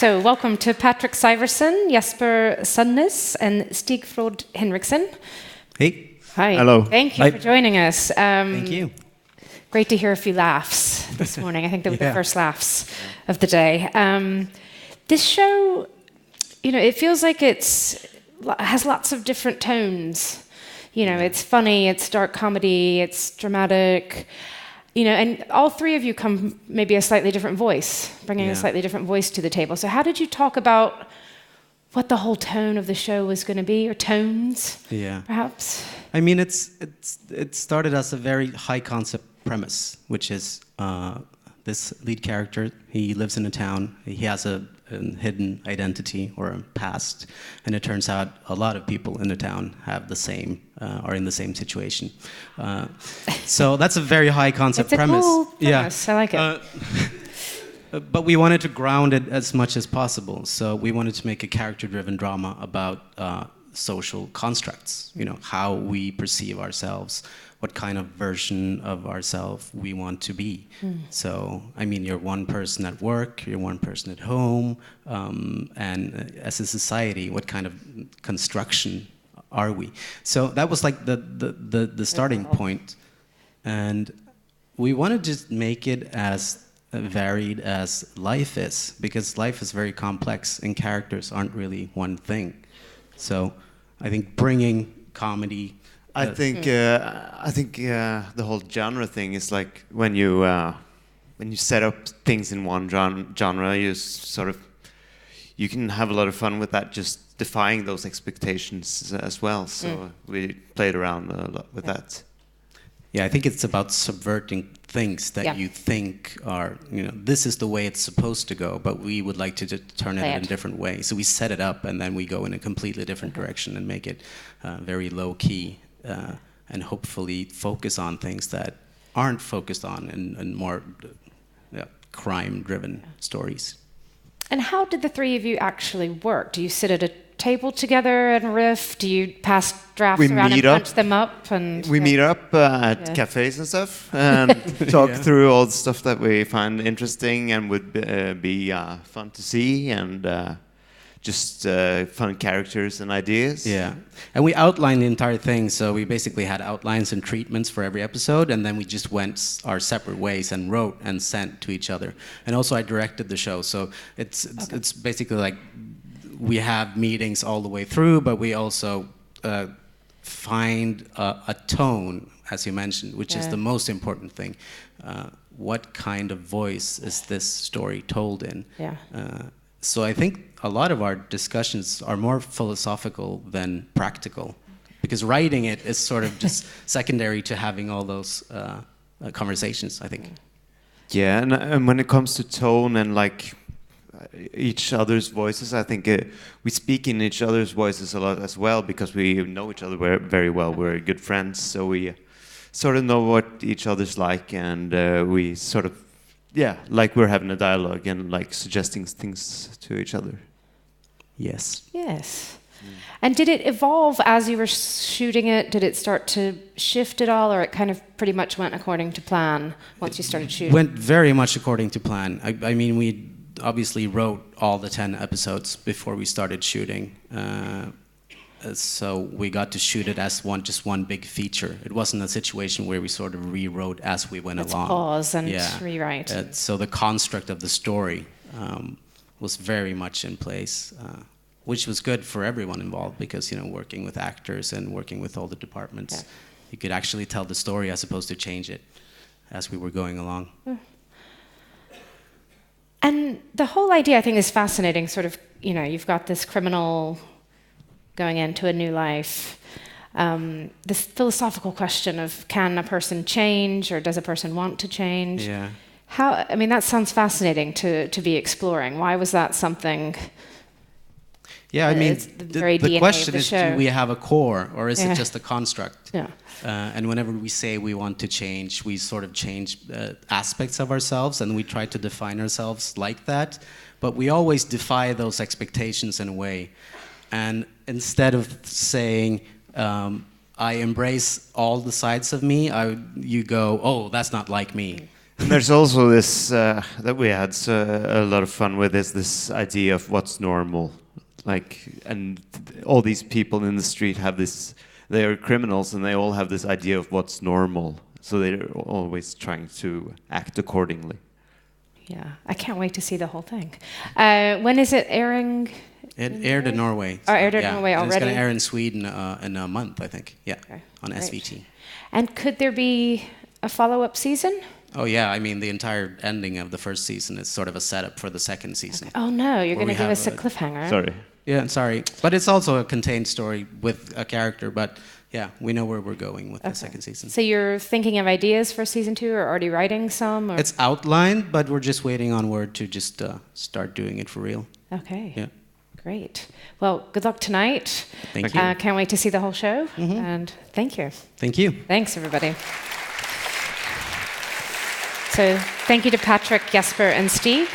So welcome to Patrik Syversen, Jesper Sundnes, and Stig Frode Henriksen. Hey. Hi. Hello. Thank you for joining us. Thank you. Great to hear a few laughs this morning. I think they were the first laughs of the day. This show, it feels like has lots of different tones. It's funny, it's dark comedy, it's dramatic. And all three of you come maybe a slightly different voice, bringing a slightly different voice to the table. So how did you talk about what the whole tone of the show was going to be, or tones, perhaps? I mean, it started as a very high concept premise, which is this lead character. He lives in a town. He has a hidden identity or a past, and it turns out a lot of people in the town have the same, are in the same situation. So that's a very high concept premise. It's a cool premise. I like it. But we wanted to ground it as much as possible. So we wanted to make a character-driven drama about social constructs. How we perceive ourselves, what kind of version of ourselves we want to be. So, I mean, you're one person at work, you're one person at home, and as a society, what kind of construction are we? So that was like the starting point. And we wanted to just make it as varied as life is, because life is very complex and characters aren't really one thing. So I think bringing comedy. I think the whole genre thing is like when you set up things in one genre, you can have a lot of fun with that, just defying those expectations as well. So we played around a lot with that. Yeah, I think it's about subverting things that you think are, this is the way it's supposed to go, but we would like to turn it in a different way. So we set it up, and then we go in a completely different direction and make it very low key, and hopefully focus on things that aren't focused on in more crime-driven stories. And how did the three of you actually work? Do you sit at a table together and riff? Do you pass drafts around and punch them up? And we meet up at cafes and stuff and talk through all the stuff that we find interesting and would be fun to see, and just fun characters and ideas. Yeah, and we outlined the entire thing, so we basically had outlines and treatments for every episode, and then we just went our separate ways and wrote and sent to each other. And also I directed the show, so it's basically like we have meetings all the way through, but we also find a tone, as you mentioned, which is the most important thing. What kind of voice is this story told in? So I think a lot of our discussions are more philosophical than practical, because writing it is sort of just secondary to having all those conversations, I think. Yeah, and when it comes to tone and like each other's voices, I think we speak in each other's voices a lot as well, because we know each other very well. We're good friends, so we sort of know what each other's like, and we sort of, like we're having a dialogue and like suggesting things to each other. Yes. And did it evolve as you were shooting it? Did it start to shift at all, or it kind of pretty much went according to plan once you started shooting? Went very much according to plan. I mean, we obviously wrote all the 10 episodes before we started shooting. So we got to shoot it as just one big feature. It wasn't a situation where we sort of rewrote as we went along. Pause and rewrite. So the construct of the story was very much in place, which was good for everyone involved, because working with actors and working with all the departments, you could actually tell the story as opposed to change it as we were going along. And the whole idea, I think, is fascinating. Sort of, you've got this criminal going into a new life. This philosophical question of, can a person change, or does a person want to change? Yeah. That sounds fascinating to be exploring. Why was that something? Yeah, I mean, the question is, show. do we have a core, or is it just a construct? Yeah. And whenever we say we want to change, we sort of change aspects of ourselves, and we try to define ourselves like that. But we always defy those expectations in a way. And instead of saying, I embrace all the sides of me, you go, oh, that's not like me. And there's also this that we had a lot of fun with is this idea of what's normal, like, and all these people in the street have this. They are criminals, and they all have this idea of what's normal. So they're always trying to act accordingly. Yeah, I can't wait to see the whole thing. When is it airing? It aired in Norway. Oh, aired in Norway already? It's going to air in Sweden in a month, I think. Yeah, okay. On Great. SVT. And could there be a follow-up season? Oh yeah, I mean the entire ending of the first season is sort of a setup for the second season. Okay. Oh no, you're going to give us a cliffhanger. Sorry. Yeah, sorry. But it's also a contained story with a character, but yeah, we know where we're going with the second season. So you're thinking of ideas for season 2 or already writing some? Or? It's outlined, but we're just waiting on word to just start doing it for real. Okay. Yeah. Great. Well, good luck tonight. Thank you. Can't wait to see the whole show. And thank you. Thank you. Thanks, everybody. So thank you to Patrik, Jesper, and Stig.